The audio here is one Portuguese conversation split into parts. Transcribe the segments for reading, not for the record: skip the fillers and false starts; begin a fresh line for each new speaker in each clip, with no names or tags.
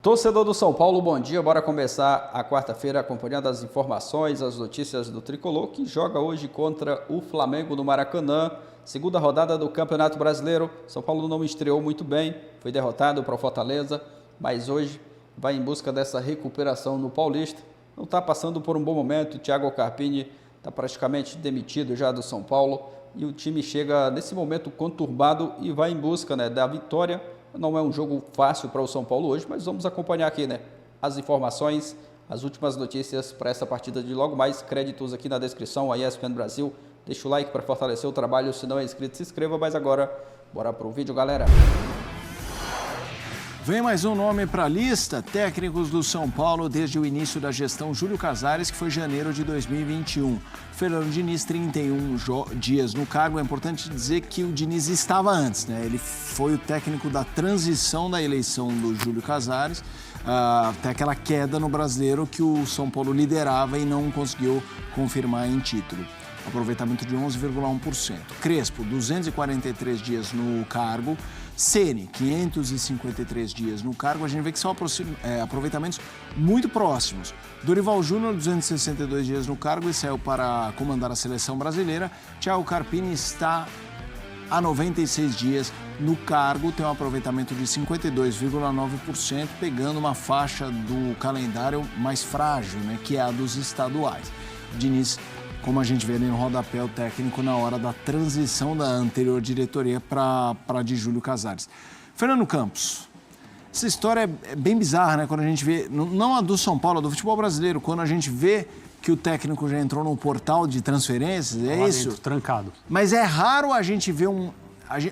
Torcedor do São Paulo, bom dia. Bora começar a quarta-feira acompanhando as informações, as notícias do Tricolor, que joga hoje contra o Flamengo no Maracanã. Segunda rodada do Campeonato Brasileiro. São Paulo não estreou muito bem, foi derrotado para o Fortaleza, mas hoje vai em busca dessa recuperação no Paulista. Não está passando por um bom momento. O Thiago Carpini está praticamente demitido já do São Paulo e o time chega nesse momento conturbado e vai em busca da vitória. Não é um jogo fácil para o São Paulo hoje, mas vamos acompanhar aqui as informações, as últimas notícias para essa partida de logo mais. Créditos aqui na descrição, a ESPN Brasil. Deixa o like para fortalecer o trabalho, se não é inscrito, se inscreva. Mas agora, bora para o vídeo, galera.
Vem mais um nome para a lista, técnicos do São Paulo desde o início da gestão Júlio Casares, que foi janeiro de 2021. Fernando Diniz, 31 dias no cargo. É importante dizer que o Diniz estava antes, né? Ele foi o técnico da transição da eleição do Júlio Casares, até aquela queda no Brasileiro que o São Paulo liderava e não conseguiu confirmar em título. Aproveitamento de 11,1%. Crespo, 243 dias no cargo. Ceni, 553 dias no cargo. A gente vê que são aproveitamentos muito próximos. Dorival Júnior, 262 dias no cargo e saiu para comandar a seleção brasileira. Thiago Carpini está há 96 dias no cargo, tem um aproveitamento de 52,9%, pegando uma faixa do calendário mais frágil, né, que é a dos estaduais. Diniz, como a gente vê ali no rodapé, o técnico na hora da transição da anterior diretoria para de Júlio Casares. Fernando Campos, essa história é bem bizarra, né? Quando a gente vê, não a do São Paulo, a do futebol brasileiro, quando a gente vê que o técnico já entrou num portal de transferências, é isso?
Dentro, trancado.
Mas é raro a gente ver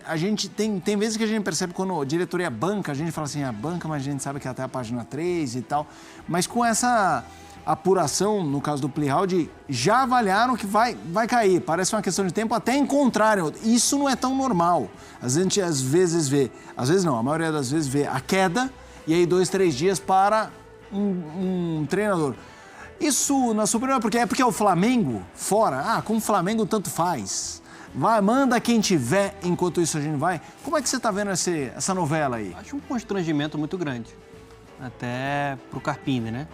a gente tem vezes que a gente percebe quando a diretoria banca, a gente fala assim, banca, mas a gente sabe que até a página 3 e tal. Mas com essa apuração, no caso do Plihal, já avaliaram que vai cair. Parece uma questão de tempo até encontrarem. Isso não é tão normal. A gente às vezes vê, às vezes não, a maioria das vezes vê a queda e aí 2, 3 dias para um treinador. Isso, na sua opinião, é porque é o Flamengo fora? Como o Flamengo tanto faz. Vai, manda quem tiver, enquanto isso a gente vai. Como é que você está vendo essa novela aí?
Acho um constrangimento muito grande, até para o Carpini, né?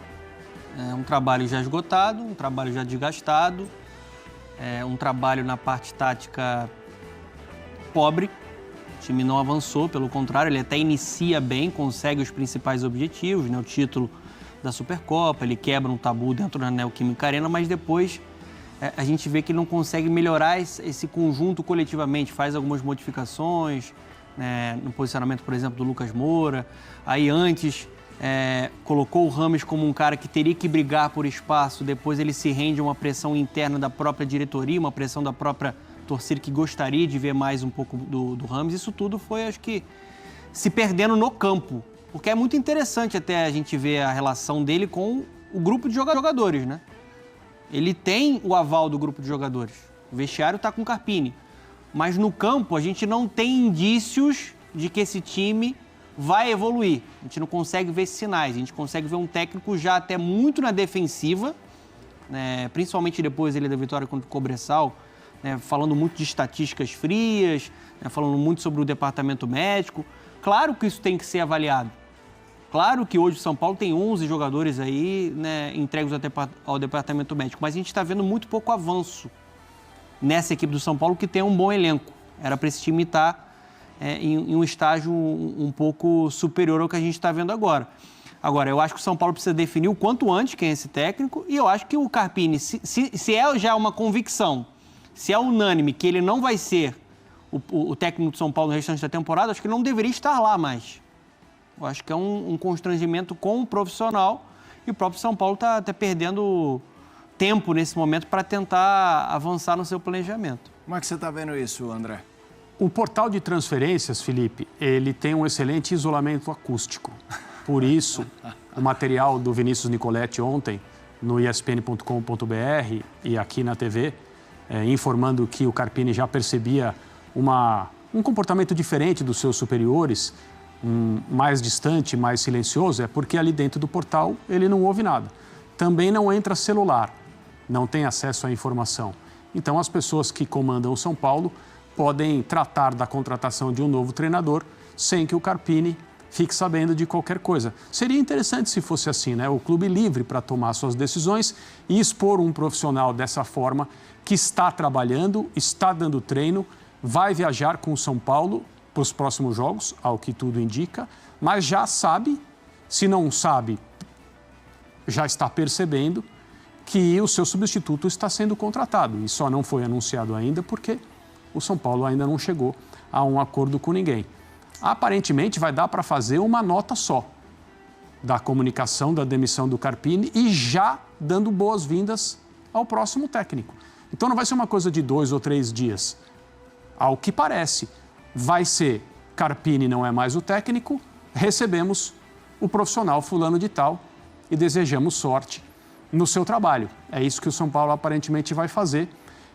É um trabalho já esgotado, um trabalho já desgastado, um trabalho na parte tática pobre. O time não avançou, pelo contrário, ele até inicia bem, consegue os principais objetivos, né? O título da Supercopa, ele quebra um tabu dentro da Neoquímica Arena, mas depois a gente vê que ele não consegue melhorar esse conjunto coletivamente, faz algumas modificações, no posicionamento, por exemplo, do Lucas Moura. Aí antes colocou o Rames como um cara que teria que brigar por espaço, depois ele se rende a uma pressão interna da própria diretoria, uma pressão da própria torcida que gostaria de ver mais um pouco do Rames. Isso tudo foi, acho que, se perdendo no campo, porque é muito interessante até a gente ver a relação dele com o grupo de jogadores, né? Ele tem o aval do grupo de jogadores, o vestiário está com o Carpini, mas no campo a gente não tem indícios de que esse time vai evoluir. A gente não consegue ver esses sinais. A gente consegue ver um técnico já até muito na defensiva, né? Principalmente depois da vitória contra o Cobressal, né? Falando muito de estatísticas frias, né? Falando muito sobre o departamento médico. Claro que isso tem que ser avaliado. Claro que hoje o São Paulo tem 11 jogadores aí, né, entregues ao departamento médico, mas a gente está vendo muito pouco avanço nessa equipe do São Paulo, que tem um bom elenco. Era para esse time estar em um estágio um pouco superior ao que a gente está vendo agora. Agora, eu acho que o São Paulo precisa definir o quanto antes quem é esse técnico, e eu acho que o Carpini, se é já uma convicção, se é unânime que ele não vai ser o técnico do São Paulo no restante da temporada, acho que ele não deveria estar lá mais. Eu acho que é um constrangimento com o profissional, e o próprio São Paulo está perdendo tempo nesse momento para tentar avançar no seu planejamento.
Como é que você está vendo isso, André?
O portal de transferências, Felipe, ele tem um excelente isolamento acústico. Por isso, o material do Vinícius Nicoletti ontem, no espn.com.br e aqui na TV, informando que o Carpini já percebia um comportamento diferente dos seus superiores, mais distante, mais silencioso, é porque ali dentro do portal ele não ouve nada. Também não entra celular, não tem acesso à informação. Então, as pessoas que comandam o São Paulo podem tratar da contratação de um novo treinador sem que o Carpini fique sabendo de qualquer coisa. Seria interessante se fosse assim, né? O clube livre para tomar suas decisões e expor um profissional dessa forma que está trabalhando, está dando treino, vai viajar com o São Paulo para os próximos jogos, ao que tudo indica, mas já sabe, se não sabe, já está percebendo que o seu substituto está sendo contratado e só não foi anunciado ainda porque o São Paulo ainda não chegou a um acordo com ninguém. Aparentemente vai dar para fazer uma nota só da comunicação da demissão do Carpini e já dando boas-vindas ao próximo técnico. Então não vai ser uma coisa de 2 ou 3 dias. Ao que parece, vai ser Carpini não é mais o técnico, recebemos o profissional fulano de tal e desejamos sorte no seu trabalho. É isso que o São Paulo aparentemente vai fazer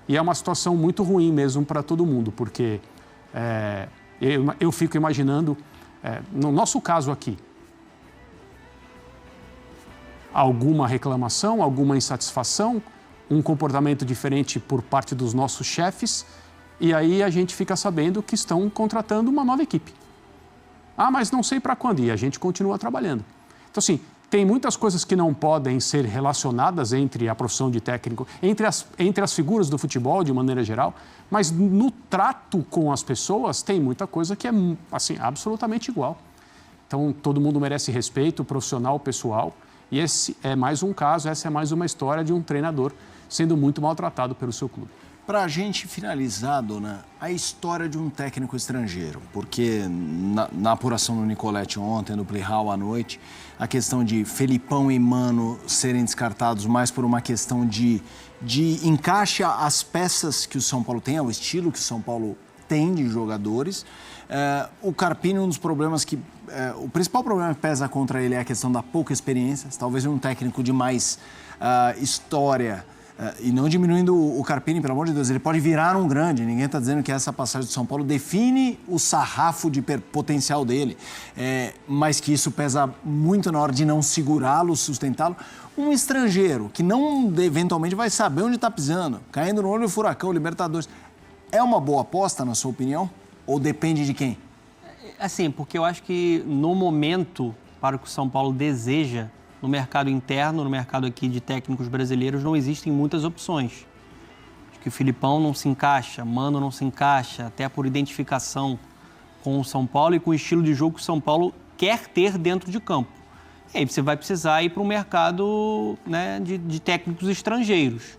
e é uma situação muito ruim mesmo para todo mundo, porque eu fico imaginando, no nosso caso aqui, alguma reclamação, alguma insatisfação, um comportamento diferente por parte dos nossos chefes e aí a gente fica sabendo que estão contratando uma nova equipe. Ah, mas não sei para quando, e a gente continua trabalhando. Então, assim, tem muitas coisas que não podem ser relacionadas entre a profissão de técnico, entre as figuras do futebol, de maneira geral, mas no trato com as pessoas tem muita coisa que é, assim, absolutamente igual. Então, todo mundo merece respeito, profissional, pessoal, e esse é mais um caso, essa é mais uma história de um treinador sendo muito maltratado pelo seu clube.
Para a gente finalizar, Dona, a história de um técnico estrangeiro, porque na apuração do Nicoletti ontem, no Plihal à noite, a questão de Felipão e Mano serem descartados mais por uma questão de encaixe as peças que o São Paulo tem, o estilo que o São Paulo tem de jogadores. O Carpini, um dos problemas que... o principal problema que pesa contra ele é a questão da pouca experiência, talvez um técnico de mais história... e não diminuindo o Carpini, pelo amor de Deus, ele pode virar um grande. Ninguém está dizendo que essa passagem do São Paulo define o sarrafo de potencial dele, mas que isso pesa muito na hora de não segurá-lo, sustentá-lo. Um estrangeiro que não eventualmente vai saber onde está pisando, caindo no olho do furacão, Libertadores. É uma boa aposta, na sua opinião? Ou depende de quem?
Assim, porque eu acho que no momento, para o que o São Paulo deseja, no mercado interno, no mercado aqui de técnicos brasileiros, não existem muitas opções. Acho que o Filipão não se encaixa, Mano não se encaixa, até por identificação com o São Paulo e com o estilo de jogo que o São Paulo quer ter dentro de campo. E aí você vai precisar ir para o mercado, né, de técnicos estrangeiros.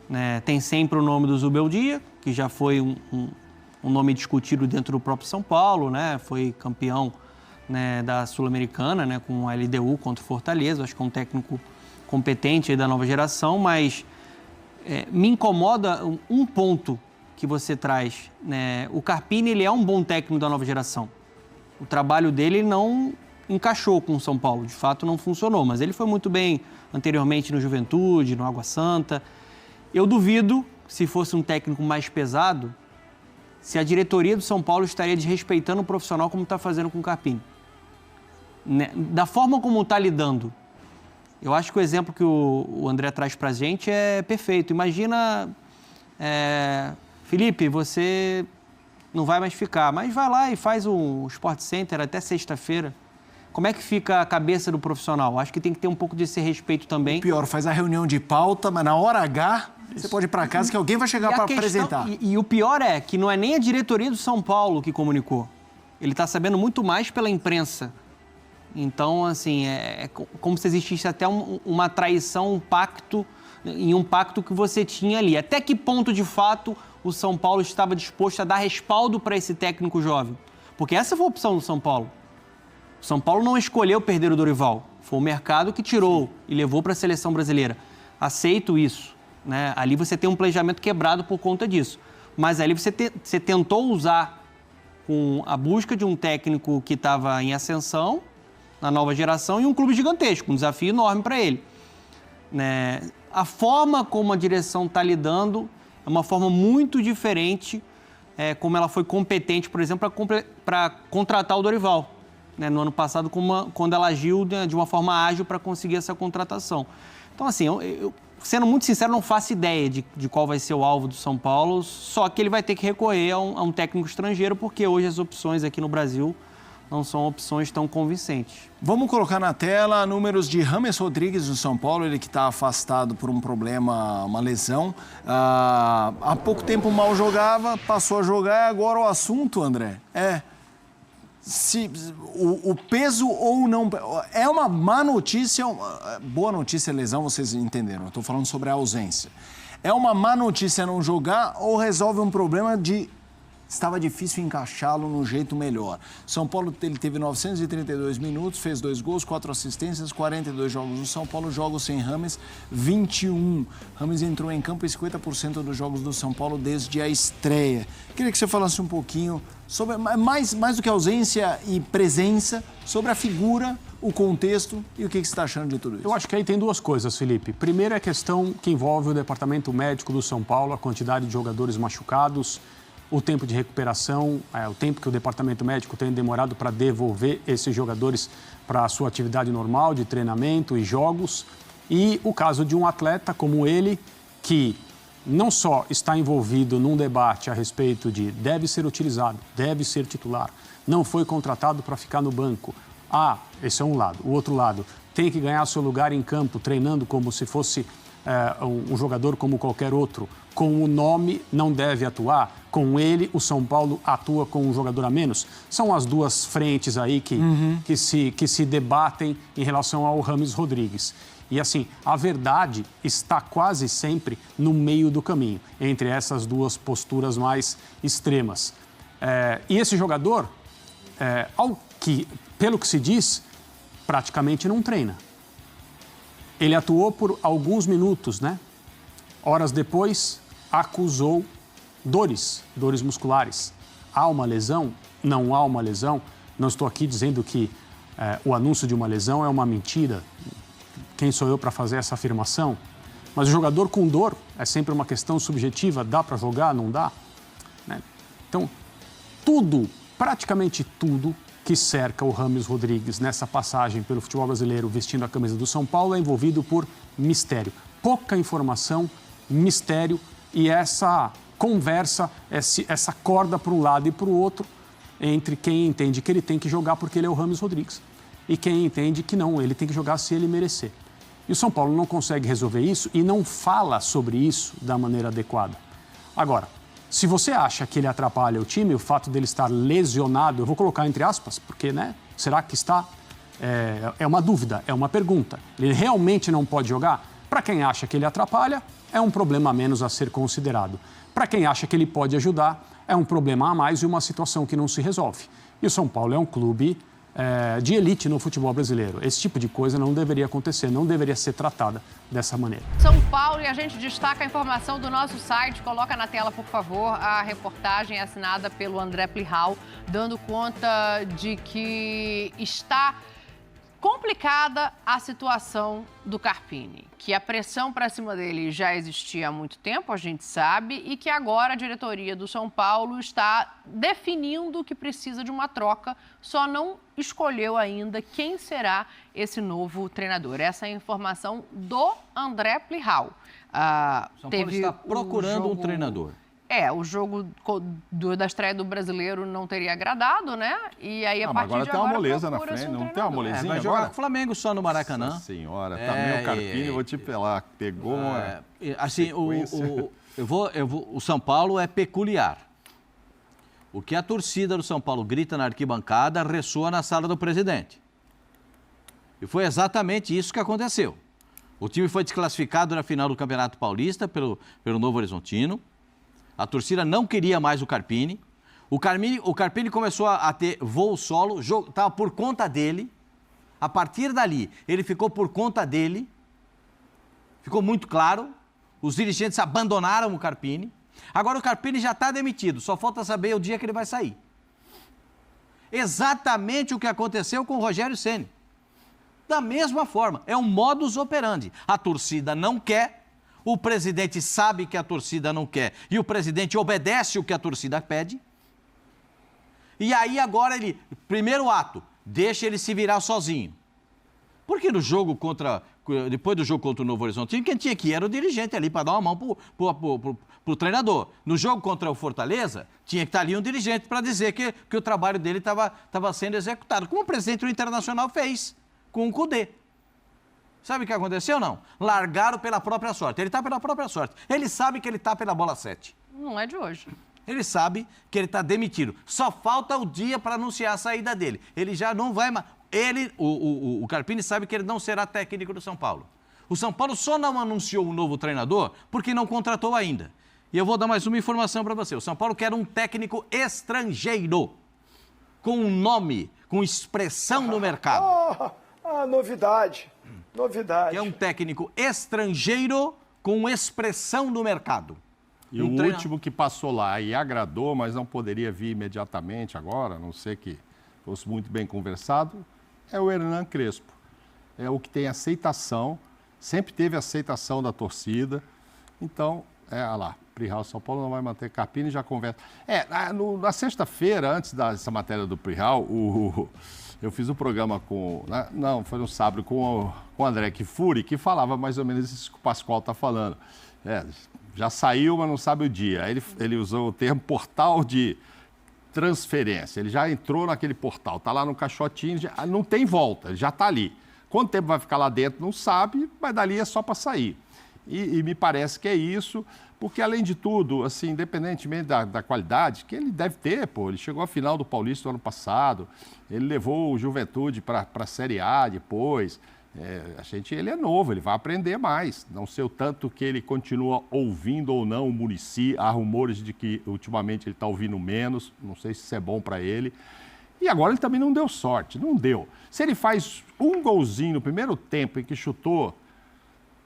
Né? Tem sempre o nome do Zubeldia, que já foi um nome discutido dentro do próprio São Paulo, né? Foi campeão, né, da Sul-Americana, né, com a LDU contra o Fortaleza. Acho que é um técnico competente aí da nova geração, mas me incomoda um ponto que você traz. Né? O Carpini, ele é um bom técnico da nova geração. O trabalho dele não encaixou com o São Paulo, de fato não funcionou, mas ele foi muito bem anteriormente no Juventude, no Água Santa. Eu duvido, se fosse um técnico mais pesado, se a diretoria do São Paulo estaria desrespeitando o profissional como está fazendo com o Carpini. Da forma como está lidando, eu acho que o exemplo que o André traz para a gente é perfeito. Imagina, Felipe, você não vai mais ficar, mas vai lá e faz o Sport Center até sexta-feira. Como é que fica a cabeça do profissional? Acho que tem que ter um pouco desse respeito também.
O pior, faz a reunião de pauta, mas na hora H, você pode ir para casa que alguém vai chegar para apresentar.
E o pior é que não é nem a diretoria do São Paulo que comunicou. Ele está sabendo muito mais pela imprensa. Então, assim, é como se existisse até uma traição, um pacto que você tinha ali. Até que ponto, de fato, o São Paulo estava disposto a dar respaldo para esse técnico jovem? Porque essa foi a opção do São Paulo. O São Paulo não escolheu perder o Dorival. Foi o mercado que tirou e levou para a seleção brasileira. Aceito isso. Né? Ali você tem um planejamento quebrado por conta disso. Mas ali você tentou usar com a busca de um técnico que estava em ascensão, na nova geração, e um clube gigantesco, um desafio enorme para ele. Né? A forma como a direção está lidando é uma forma muito diferente, como ela foi competente, por exemplo, para contratar o Dorival. Né? No ano passado, quando ela agiu de uma forma ágil para conseguir essa contratação. Então, assim, eu sendo muito sincero, não faço ideia de qual vai ser o alvo do São Paulo, só que ele vai ter que recorrer a um técnico estrangeiro, porque hoje as opções aqui no Brasil não são opções tão convincentes.
Vamos colocar na tela números de James Rodrigues do São Paulo, ele que está afastado por um problema, uma lesão. Há pouco tempo mal jogava, passou a jogar, agora o assunto, André, é se o peso ou não... É uma má notícia, boa notícia lesão, vocês entenderam, eu estou falando sobre a ausência. É uma má notícia não jogar ou resolve um problema de... Estava difícil encaixá-lo no jeito melhor. São Paulo ele teve 932 minutos, fez 2 gols, 4 assistências, 42 jogos no São Paulo, jogos sem James, 21. James entrou em campo em 50% dos jogos do São Paulo desde a estreia. Queria que você falasse um pouquinho sobre, mais do que ausência e presença, sobre a figura, o contexto e o que você está achando de tudo isso.
Eu acho que aí tem 2 coisas, Felipe. Primeiro é a questão que envolve o departamento médico do São Paulo, a quantidade de jogadores machucados, o tempo de recuperação, o tempo que o departamento médico tem demorado para devolver esses jogadores para a sua atividade normal de treinamento e jogos. E o caso de um atleta como ele, que não só está envolvido num debate a respeito de deve ser utilizado, deve ser titular, não foi contratado para ficar no banco. Esse é um lado. O outro lado, tem que ganhar seu lugar em campo, treinando como se fosse um jogador como qualquer outro. Com o nome, não deve atuar. Com ele, o São Paulo atua com um jogador a menos. São as 2 frentes aí que se debatem em relação ao James Rodrigues. E assim, a verdade está quase sempre no meio do caminho, entre essas 2 posturas mais extremas. E esse jogador, pelo que se diz, praticamente não treina. Ele atuou por alguns minutos, né? Horas depois, acusou dores musculares. Há uma lesão? Não há uma lesão? Não estou aqui dizendo que o anúncio de uma lesão é uma mentira. Quem sou eu para fazer essa afirmação? Mas o jogador com dor é sempre uma questão subjetiva. Dá para jogar? Não dá? Né? Então, praticamente tudo que cerca o James Rodrigues nessa passagem pelo futebol brasileiro vestindo a camisa do São Paulo é envolvido por mistério. Pouca informação, mistério e essa conversa, essa corda para um lado e para o outro entre quem entende que ele tem que jogar porque ele é o James Rodrigues e quem entende que não, ele tem que jogar se ele merecer. E o São Paulo não consegue resolver isso e não fala sobre isso da maneira adequada. Agora, se você acha que ele atrapalha o time, o fato dele estar lesionado, eu vou colocar entre aspas, porque, né, será que está? É uma dúvida, é uma pergunta. Ele realmente não pode jogar? Para quem acha que ele atrapalha, é um problema a menos a ser considerado. Para quem acha que ele pode ajudar, é um problema a mais e uma situação que não se resolve. E o São Paulo é um clube de elite no futebol brasileiro. Esse tipo de coisa não deveria acontecer, não deveria ser tratada dessa maneira.
São Paulo, e a gente destaca a informação do nosso site. Coloca na tela, por favor, a reportagem assinada pelo André Plihal, dando conta de que está complicada a situação do Carpini, que a pressão para cima dele já existia há muito tempo, a gente sabe, e que agora a diretoria do São Paulo está definindo que precisa de uma troca, só não escolheu ainda quem será esse novo treinador. Essa é a informação do André Plihal.
São Paulo está procurando um treinador.
O jogo da estreia do Brasileiro não teria agradado, né? E aí, a partir
agora
de
tem uma
agora,
moleza na frente, não tem uma molezinha
vai
agora?
jogar com o Flamengo só no Maracanã.
Nossa senhora, também o Carpini, vou te pelar, pegou uma
assim, o São Paulo é peculiar. O que a torcida do São Paulo grita na arquibancada ressoa na sala do presidente. E foi exatamente isso que aconteceu. O time foi desclassificado na final do Campeonato Paulista pelo Novo Horizontino. A torcida não queria mais o Carpini. O Carpini começou a ter voo solo, estava por conta dele. A partir dali, ele ficou por conta dele. Ficou muito claro. Os dirigentes abandonaram o Carpini. Agora o Carpini já está demitido, só falta saber o dia que ele vai sair. Exatamente o que aconteceu com o Rogério Ceni. Da mesma forma, é um modus operandi. A torcida não quer. O presidente sabe que a torcida não quer e o presidente obedece o que a torcida pede. E aí agora primeiro ato, deixa ele se virar sozinho. Porque no jogo depois do jogo contra o Novo Horizontino, quem tinha que ir era o dirigente ali para dar uma mão pro treinador. No jogo contra o Fortaleza, tinha que estar ali um dirigente para dizer que o trabalho dele estava sendo executado, como o presidente do Internacional fez com o Cudê. Sabe o que aconteceu, não? Largaram pela própria sorte. Ele está pela própria sorte. Ele sabe que ele está pela bola 7.
Não é de hoje.
Ele sabe que ele está demitido. Só falta o dia para anunciar a saída dele. Ele já não vai mais... O Carpini sabe que ele não será técnico do São Paulo. O São Paulo só não anunciou um novo treinador porque não contratou ainda. E eu vou dar mais uma informação para você. O São Paulo quer um técnico estrangeiro, com um nome, com expressão no mercado.
Novidade. Novidade.
Que é um técnico estrangeiro com expressão no mercado.
E o último que passou lá e agradou, mas não poderia vir imediatamente agora, a não ser que fosse muito bem conversado, é o Hernan Crespo. É o que tem aceitação, sempre teve aceitação da torcida. Então, olha lá, Prihal, São Paulo não vai manter Carpini, já conversa. Na sexta-feira, antes dessa matéria do Prihal, eu fiz um programa foi no sábado, com o André Kifuri, que falava mais ou menos isso que o Pascoal está falando. Já saiu, mas não sabe o dia. Aí ele usou o termo portal de transferência. Ele já entrou naquele portal, está lá no caixotinho, não tem volta, ele já está ali. Quanto tempo vai ficar lá dentro, não sabe, mas dali é só para sair. E me parece que é isso, porque além de tudo, assim, independentemente da qualidade, que ele deve ter, ele chegou à final do Paulista no ano passado, ele levou o Juventude para a Série A depois. Ele é novo, ele vai aprender mais. Não sei o tanto que ele continua ouvindo ou não o Muricy. Há rumores de que ultimamente ele está ouvindo menos. Não sei se isso é bom para ele. E agora ele também não deu sorte, não deu. Se ele faz um golzinho no primeiro tempo em que chutou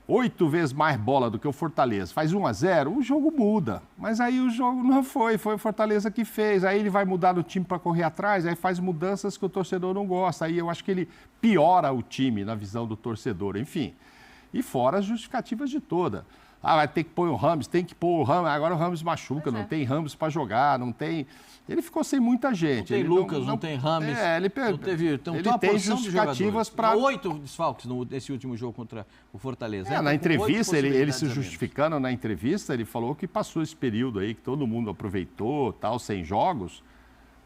8 vezes mais bola do que o Fortaleza, faz 1-0, o jogo muda. Mas aí o jogo não foi o Fortaleza que fez. Aí ele vai mudar o time para correr atrás, aí faz mudanças que o torcedor não gosta. Aí eu acho que ele piora o time na visão do torcedor, enfim. E fora as justificativas de toda. Vai ter que pôr o Rames, tem que pôr o Rames. Agora o Rames machuca, não tem Rames para jogar, não tem... Ele ficou sem muita gente.
Não tem Lucas, não tem Rames.
Ele tem justificativas para...
8 desfalques nesse último jogo contra o Fortaleza.
Na entrevista, ele se justificando na entrevista, ele falou que passou esse período aí, que todo mundo aproveitou, sem jogos,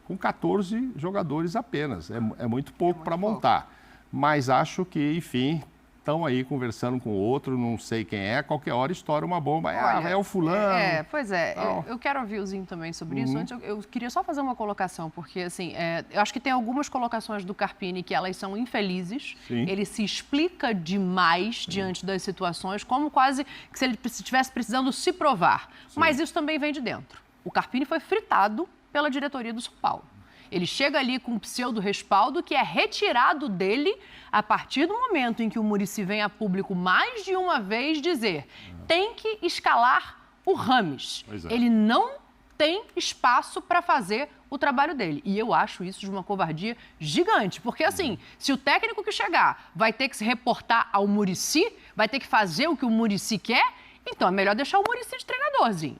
com 14 jogadores apenas. É muito pouco para montar. Mas acho que, enfim... Estão aí conversando com o outro, não sei quem é, qualquer hora estoura uma bomba, é o fulano.
Pois é, eu quero ouvir o Zinho também sobre isso. Antes, eu queria só fazer uma colocação, porque assim, eu acho que tem algumas colocações do Carpini que elas são infelizes. Sim. Ele se explica demais diante das situações, como quase que se ele estivesse precisando se provar. Sim. Mas isso também vem de dentro. O Carpini foi fritado pela diretoria do São Paulo. Ele chega ali com um pseudo-respaldo que é retirado dele a partir do momento em que o Muricy vem a público mais de uma vez dizer tem que escalar o Rames. Ele não tem espaço para fazer o trabalho dele. E eu acho isso de uma covardia gigante. Porque, assim, se o técnico que chegar vai ter que se reportar ao Muricy, vai ter que fazer o que o Muricy quer, então é melhor deixar o Muricy de treinadorzinho.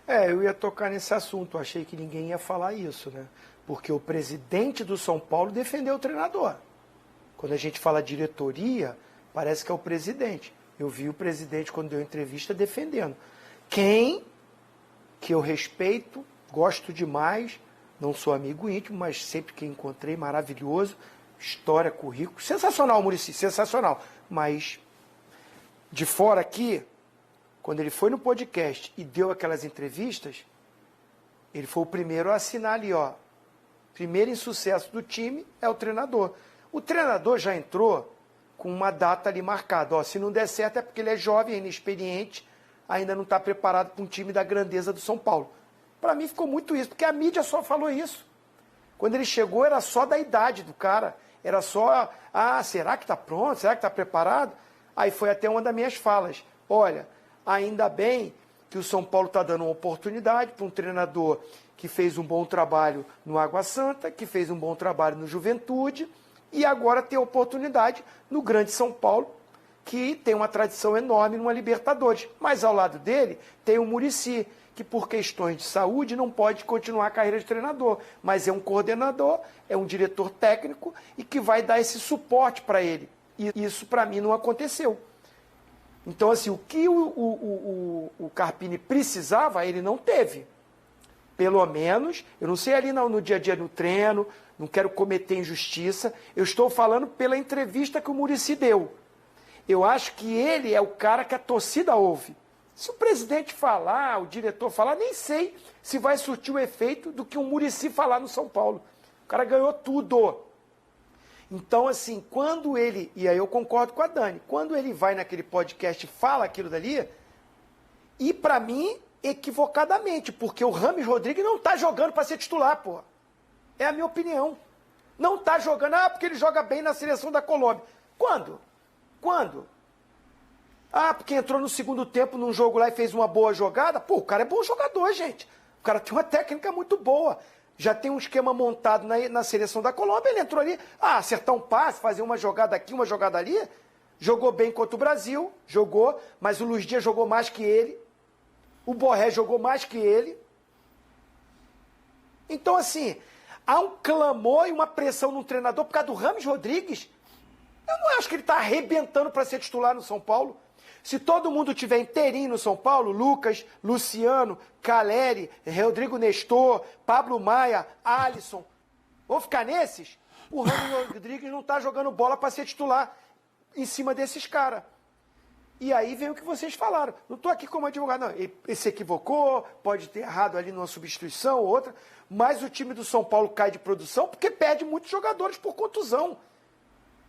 Eu ia tocar nesse assunto, achei que ninguém ia falar isso, né? Porque o presidente do São Paulo defendeu o treinador. Quando a gente fala diretoria, parece que é o presidente. Eu vi o presidente, quando deu entrevista, defendendo. Quem, que eu respeito, gosto demais, não sou amigo íntimo, mas sempre que encontrei, maravilhoso, história, currículo, sensacional, Muricy, sensacional. Mas, de fora aqui... Quando ele foi no podcast e deu aquelas entrevistas, ele foi o primeiro a assinar ali, primeiro insucesso do time é o treinador. O treinador já entrou com uma data ali marcada. Se não der certo é porque ele é jovem, inexperiente, ainda não está preparado para um time da grandeza do São Paulo. Para mim ficou muito isso, porque a mídia só falou isso. Quando ele chegou era só da idade do cara, era só, será que está pronto? Será que está preparado? Aí foi até uma das minhas falas. Olha... Ainda bem que o São Paulo está dando uma oportunidade para um treinador que fez um bom trabalho no Água Santa, que fez um bom trabalho no Juventude, e agora tem a oportunidade no grande São Paulo, que tem uma tradição enorme numa Libertadores. Mas ao lado dele tem o Muricy, que por questões de saúde não pode continuar a carreira de treinador, mas é um coordenador, é um diretor técnico e que vai dar esse suporte para ele. E isso, para mim, não aconteceu. Então, assim, o que o Carpini precisava, ele não teve. Pelo menos, eu não sei ali no dia a dia no treino, não quero cometer injustiça, eu estou falando pela entrevista que o Muricy deu. Eu acho que ele é o cara que a torcida ouve. Se o presidente falar, o diretor falar, nem sei se vai surtir o efeito do que o Muricy falar no São Paulo. O cara ganhou tudo. Então, assim, quando ele, e aí eu concordo com a Dani, quando ele vai naquele podcast e fala aquilo dali, e para mim, equivocadamente, porque o Rames Rodrigues não tá jogando para ser titular, pô. É a minha opinião. Não tá jogando, porque ele joga bem na seleção da Colômbia. Quando? Porque entrou no segundo tempo num jogo lá e fez uma boa jogada. Pô, o cara é bom jogador, gente. O cara tem uma técnica muito boa. Já tem um esquema montado na seleção da Colômbia. Ele entrou ali, acertar um passe, fazer uma jogada aqui, uma jogada ali. Jogou bem contra o Brasil, jogou, mas o Luiz Dias jogou mais que ele. O Borré jogou mais que ele. Então, assim, há um clamor e uma pressão no treinador por causa do Rames Rodrigues. Eu não acho que ele está arrebentando para ser titular no São Paulo. Se todo mundo tiver inteirinho no São Paulo, Lucas, Luciano, Caleri, Rodrigo Nestor, Pablo Maia, Alisson, vou ficar nesses? O Rames Rodrigues não está jogando bola para ser titular em cima desses caras. E aí vem o que vocês falaram. Não estou aqui como advogado, não. Ele se equivocou, pode ter errado ali numa substituição ou outra, mas o time do São Paulo cai de produção porque perde muitos jogadores por contusão.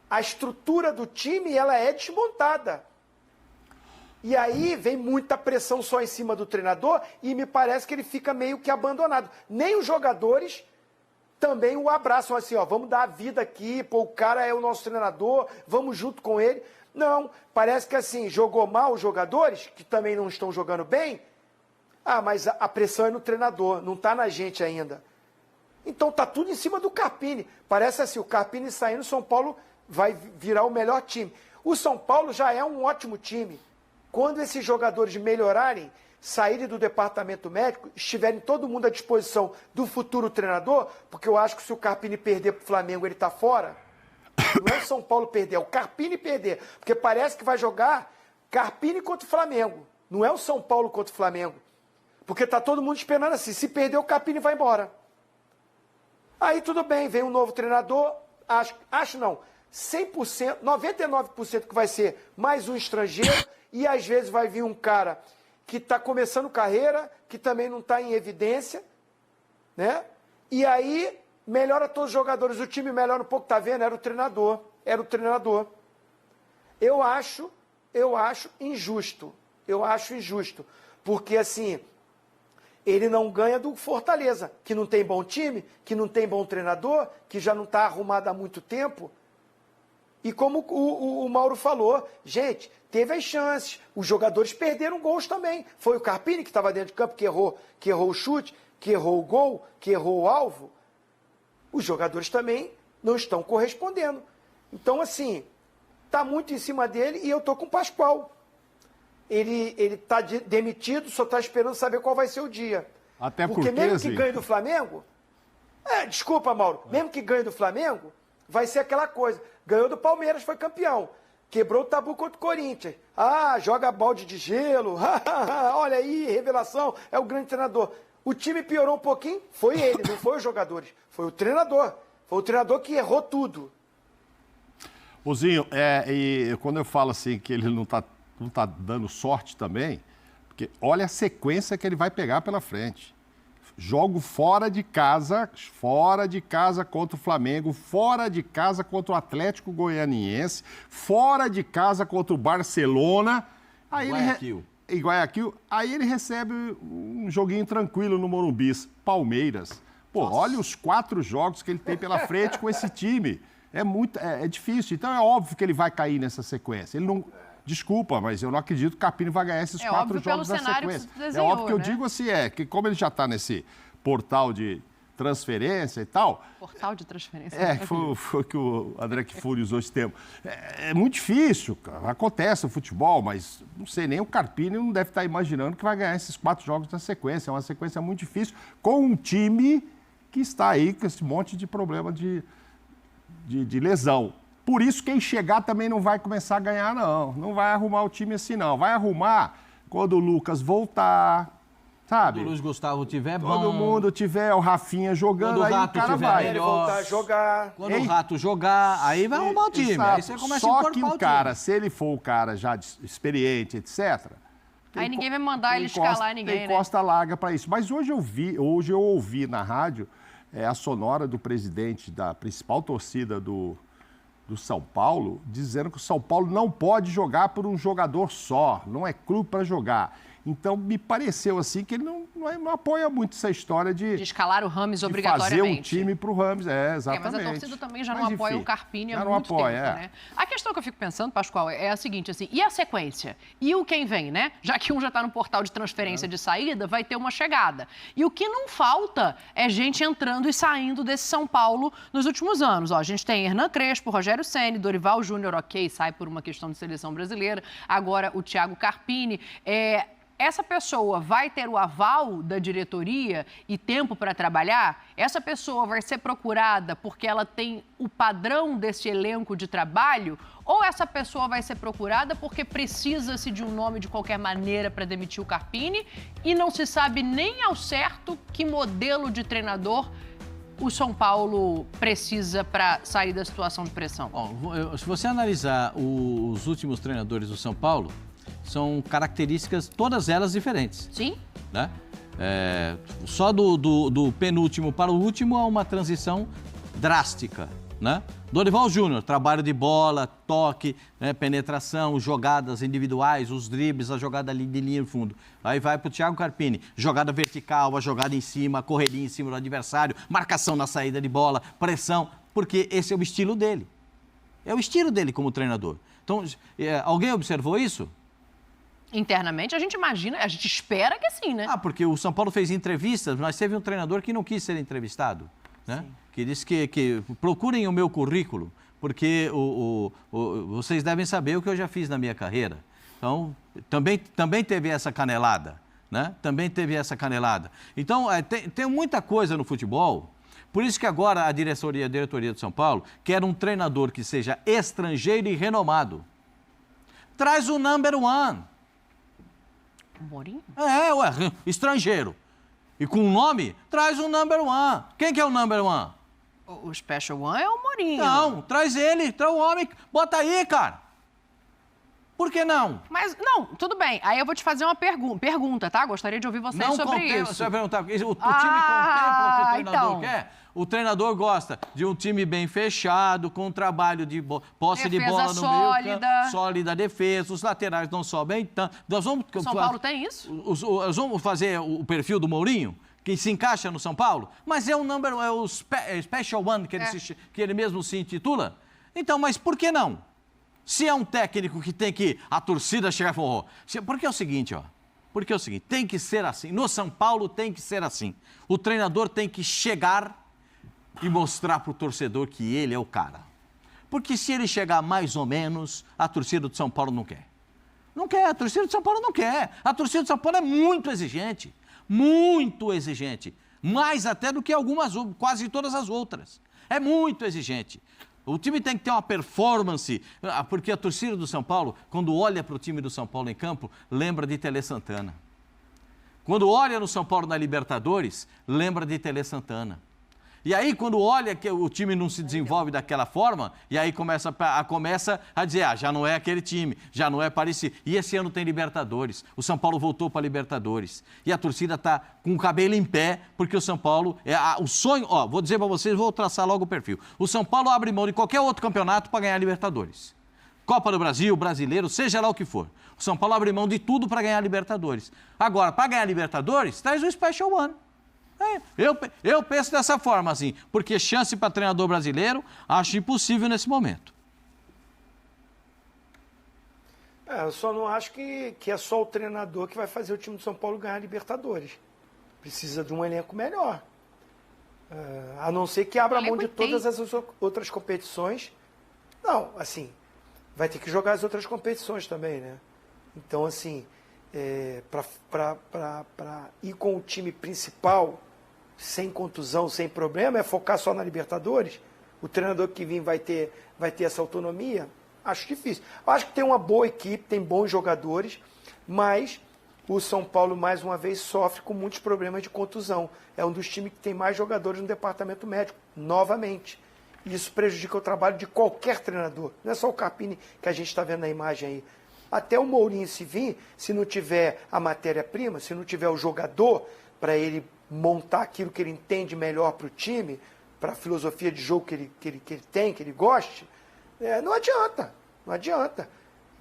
A estrutura do time, ela é desmontada. E aí vem muita pressão só em cima do treinador e me parece que ele fica meio que abandonado. Nem os jogadores também o abraçam assim, vamos dar a vida aqui, pô, o cara é o nosso treinador, vamos junto com ele. Não, parece que assim, jogou mal os jogadores, que também não estão jogando bem, mas a pressão é no treinador, não está na gente ainda. Então tá tudo em cima do Carpini. Parece assim, o Carpini saindo, o São Paulo vai virar o melhor time. O São Paulo já é um ótimo time. Quando esses jogadores melhorarem, saírem do departamento médico, estiverem todo mundo à disposição do futuro treinador, porque eu acho que se o Carpini perder para o Flamengo, ele está fora. Não é o São Paulo perder, é o Carpini perder. Porque parece que vai jogar Carpini contra o Flamengo. Não é o São Paulo contra o Flamengo. Porque está todo mundo esperando assim. Se perder, o Carpini vai embora. Aí tudo bem, vem um novo treinador. Acho não. 100%, 99% que vai ser mais um estrangeiro. E às vezes vai vir um cara que está começando carreira, que também não está em evidência, né? E aí melhora todos os jogadores, o time melhora um pouco, tá vendo? Era o treinador. Eu acho injusto. Porque assim, ele não ganha do Fortaleza, que não tem bom time, que não tem bom treinador, que já não está arrumado há muito tempo. E como o Mauro falou, gente, teve as chances, os jogadores perderam gols também. Foi o Carpini que estava dentro de campo, que errou o chute, que errou o gol, que errou o alvo. Os jogadores também não estão correspondendo. Então, assim, está muito em cima dele e eu estou com o Pascoal. Ele está demitido, só está esperando saber qual vai ser o dia.
Até porque
mesmo que ganhe do Flamengo... desculpa, Mauro. Mesmo que ganhe do Flamengo, vai ser aquela coisa. Ganhou do Palmeiras, foi campeão. Quebrou o tabu contra o Corinthians. Joga balde de gelo. Olha aí, revelação. É o grande treinador. O time piorou um pouquinho, foi ele, não foi os jogadores. Foi o treinador. Foi o treinador que errou tudo.
Ozinho, e quando eu falo assim que ele não tá dando sorte também, porque olha a sequência que ele vai pegar pela frente. Jogo fora de casa contra o Flamengo, fora de casa contra o Atlético Goianiense, fora de casa contra o Barcelona. Em Guayaquil. Aí ele recebe um joguinho tranquilo no Morumbi, Palmeiras. Pô, olha os 4 jogos que ele tem pela frente com esse time. É difícil. Então é óbvio que ele vai cair nessa sequência. Ele não... Desculpa, mas eu não acredito que o Carpini vai ganhar esses 4 jogos na sequência. É óbvio que eu digo assim, que como ele já está nesse portal de transferência e tal.
Portal de transferência.
Foi que o André Kfouri usou esse termo. É muito difícil, cara. Acontece no futebol, mas não sei, nem o Carpini não deve estar imaginando que vai ganhar esses 4 jogos na sequência. É uma sequência muito difícil, com um time que está aí com esse monte de problema de lesão. Por isso, quem chegar também não vai começar a ganhar, não. Não vai arrumar o time assim, não. Vai arrumar quando o Lucas voltar, sabe?
Quando o Luiz Gustavo tiver bom.
Todo mundo tiver o Rafinha jogando, aí o cara vai.
Ele voltar a jogar.
Quando o Rato jogar, aí vai arrumar o time.
Exato.
Aí você começa a
Só
encorpar
que o cara, se ele for o cara já experiente, etc.
Aí ninguém vai mandar ele escalar ninguém,
tem costa larga para isso. Mas hoje eu ouvi na rádio a sonora do presidente da principal torcida do São Paulo, dizendo que o São Paulo não pode jogar por um jogador só, não é clube para jogar. Então, me pareceu assim que ele não apoia muito essa história de
escalar o Rames
de
obrigatoriamente.
fazer um time para o Rames, exatamente.
Mas a torcida também já não apoia o Carpini há
já não
muito
apoia,
tempo, né? A questão que eu fico pensando, Pascoal, é a seguinte, assim, e a sequência? E o quem vem, né? Já que um já está no portal de transferência de saída, vai ter uma chegada. E o que não falta é gente entrando e saindo desse São Paulo nos últimos anos. Ó, a gente tem Hernan Crespo, Rogério Ceni, Dorival Júnior, ok, sai por uma questão de seleção brasileira. Agora o Thiago Carpini. Essa pessoa vai ter o aval da diretoria e tempo para trabalhar? Essa pessoa vai ser procurada porque ela tem o padrão desse elenco de trabalho? Ou essa pessoa vai ser procurada porque precisa-se de um nome de qualquer maneira para demitir o Carpini e não se sabe nem ao certo que modelo de treinador o São Paulo precisa para sair da situação de pressão?
Bom, se você analisar os últimos treinadores do São Paulo, são características, todas elas diferentes.
Sim.
Né? Só do penúltimo para o último há uma transição drástica. Né? Dorival Júnior, trabalho de bola, toque, né, penetração, jogadas individuais, os dribles, a jogada de linha de fundo. Aí vai para o Thiago Carpini, jogada vertical, a jogada em cima, a correria em cima do adversário, marcação na saída de bola, pressão, porque esse é o estilo dele. É o estilo dele como treinador. Então, alguém observou isso?
Internamente, a gente imagina, a gente espera que sim, né?
Porque o São Paulo fez entrevistas, mas teve um treinador que não quis ser entrevistado, né? Que disse que procurem o meu currículo, porque vocês devem saber o que eu já fiz na minha carreira. Então, também teve essa canelada, né? Também teve essa canelada. Então, tem muita coisa no futebol, por isso que agora a diretoria do São Paulo quer um treinador que seja estrangeiro e renomado. Traz o number one.
Mourinho?
Estrangeiro. E com o nome, traz o number one. Quem que é o number one?
O Special One é o Mourinho.
Não, traz ele, traz o homem, bota aí, cara. Por que não?
Mas, não, tudo bem. Aí eu vou te fazer uma pergunta, tá? Gostaria de ouvir vocês sobre isso.
Você vai perguntar, o time contempla o que o treinador quer? O treinador gosta de um time bem fechado, com um trabalho de posse de bola no meio campo, sólida defesa, os laterais não sobem tanto.
São Paulo tem isso?
Nós vamos fazer o perfil do Mourinho, que se encaixa no São Paulo, mas é o Special One, que ele mesmo se intitula. Então, mas por que não? Se é um técnico que tem que a torcida chegar e falar, porque é o seguinte, tem que ser assim. No São Paulo tem que ser assim. O treinador tem que chegar e mostrar para o torcedor que ele é o cara. Porque se ele chegar mais ou menos, a torcida do São Paulo não quer. Não quer, a torcida do São Paulo não quer. A torcida do São Paulo é muito exigente. Muito exigente. Mais até do que quase todas as outras. É muito exigente. O time tem que ter uma performance, porque a torcida do São Paulo, quando olha para o time do São Paulo em campo, lembra de Tele Santana. Quando olha no São Paulo na Libertadores, lembra de Tele Santana. E aí, quando olha que o time não se desenvolve daquela forma, e aí começa a dizer, já não é aquele time, já não é parecido. E esse ano tem Libertadores. O São Paulo voltou para a Libertadores. E a torcida está com o cabelo em pé, porque o São Paulo, o sonho, vou dizer para vocês, vou traçar logo o perfil. O São Paulo abre mão de qualquer outro campeonato para ganhar a Libertadores. Copa do Brasil, Brasileiro, seja lá o que for. O São Paulo abre mão de tudo para ganhar a Libertadores. Agora, para ganhar a Libertadores, traz o Special One. Eu penso dessa forma, assim, porque chance para treinador brasileiro, acho impossível nesse momento.
Eu só não acho que é só o treinador que vai fazer o time do São Paulo ganhar a Libertadores. Precisa de um elenco melhor. A não ser que abra mão de
tem.
todas as outras competições. Não, assim, vai ter que jogar as outras competições também, né? Então, assim, para ir com o time principal, sem contusão, sem problema, é focar só na Libertadores? O treinador que vir vai ter essa autonomia? Acho difícil. Acho que tem uma boa equipe, tem bons jogadores, mas o São Paulo, mais uma vez, sofre com muitos problemas de contusão. É um dos times que tem mais jogadores no departamento médico, novamente. Isso prejudica o trabalho de qualquer treinador. Não é só o Carpini que a gente está vendo na imagem aí. Até o Mourinho, se vir, se não tiver a matéria-prima, se não tiver o jogador para ele montar aquilo que ele entende melhor para o time, para a filosofia de jogo que ele tem, que ele goste, não adianta. Não adianta.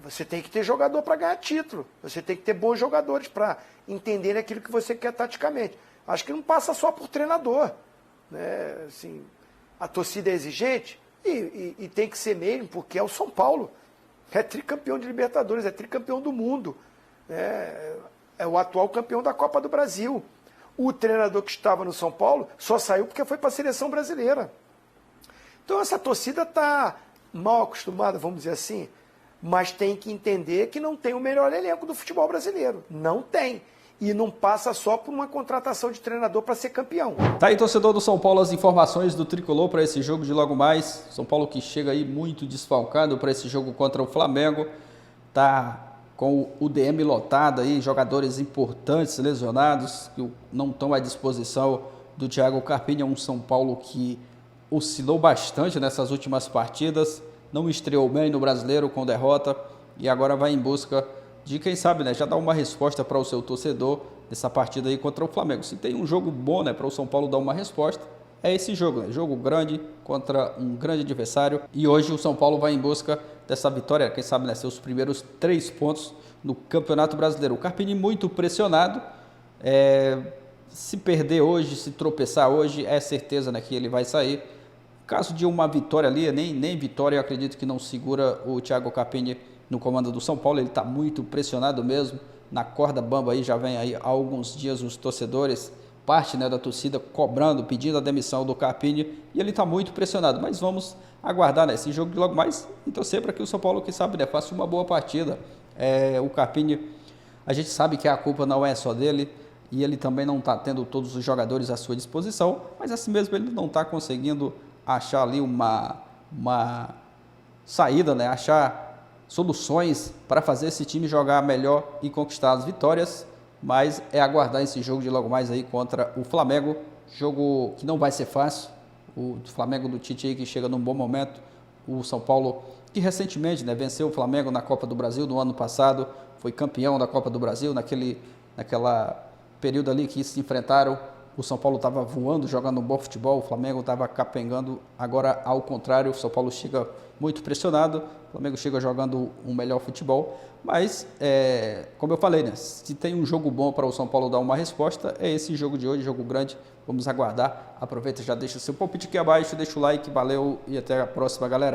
Você tem que ter jogador para ganhar título. Você tem que ter bons jogadores para entender aquilo que você quer taticamente. Acho que não passa só por treinador. Né? Assim, a torcida é exigente e tem que ser mesmo, porque é o São Paulo. É tricampeão de Libertadores, é tricampeão do mundo. É o atual campeão da Copa do Brasil. O treinador que estava no São Paulo só saiu porque foi para a seleção brasileira. Então essa torcida está mal acostumada, vamos dizer assim, mas tem que entender que não tem o melhor elenco do futebol brasileiro. Não tem. E não passa só por uma contratação de treinador para ser campeão.
Tá aí, torcedor do São Paulo, as informações do Tricolor para esse jogo de logo mais. São Paulo que chega aí muito desfalcado para esse jogo contra o Flamengo. Tá com o DM lotado aí, jogadores importantes lesionados que não estão à disposição do Thiago Carpini. É um São Paulo que oscilou bastante nessas últimas partidas, não estreou bem no Brasileiro com derrota e agora vai em busca de, quem sabe, né, já dar uma resposta para o seu torcedor nessa partida aí contra o Flamengo. Se tem um jogo bom, né, para o São Paulo dar uma resposta, é esse jogo, né? Jogo grande contra um grande adversário. E hoje o São Paulo vai em busca dessa vitória, quem sabe, né, seus primeiros 3 pontos no Campeonato Brasileiro. O Carpini muito pressionado. Se perder hoje, se tropeçar hoje, é certeza, né, que ele vai sair. Caso de uma vitória ali, nem vitória, eu acredito que não segura o Thiago Carpini no comando do São Paulo. Ele está muito pressionado mesmo, na corda bamba aí, já vem aí há alguns dias os torcedores, parte, né, da torcida cobrando, pedindo a demissão do Carpini, e ele está muito pressionado, mas vamos aguardar, né, esse jogo de logo mais e torcer para que o São Paulo, quem sabe, né, faça uma boa partida. O Carpini, a gente sabe que a culpa não é só dele, e ele também não está tendo todos os jogadores à sua disposição, mas assim mesmo ele não está conseguindo achar ali uma saída, né, achar soluções para fazer esse time jogar melhor e conquistar as vitórias, mas é aguardar esse jogo de logo mais aí contra o Flamengo, jogo que não vai ser fácil. O Flamengo do Tite aí que chega num bom momento, o São Paulo que recentemente, né, venceu o Flamengo na Copa do Brasil no ano passado, foi campeão da Copa do Brasil, naquela período ali que se enfrentaram, o São Paulo estava voando, jogando um bom futebol, o Flamengo estava capengando. Agora, ao contrário, o São Paulo chega muito pressionado, o Flamengo chega jogando um melhor futebol, mas, como eu falei, né, se tem um jogo bom para o São Paulo dar uma resposta, é esse jogo de hoje, jogo grande, vamos aguardar. Aproveita, já deixa seu palpite aqui abaixo, deixa o like, valeu e até a próxima, galera.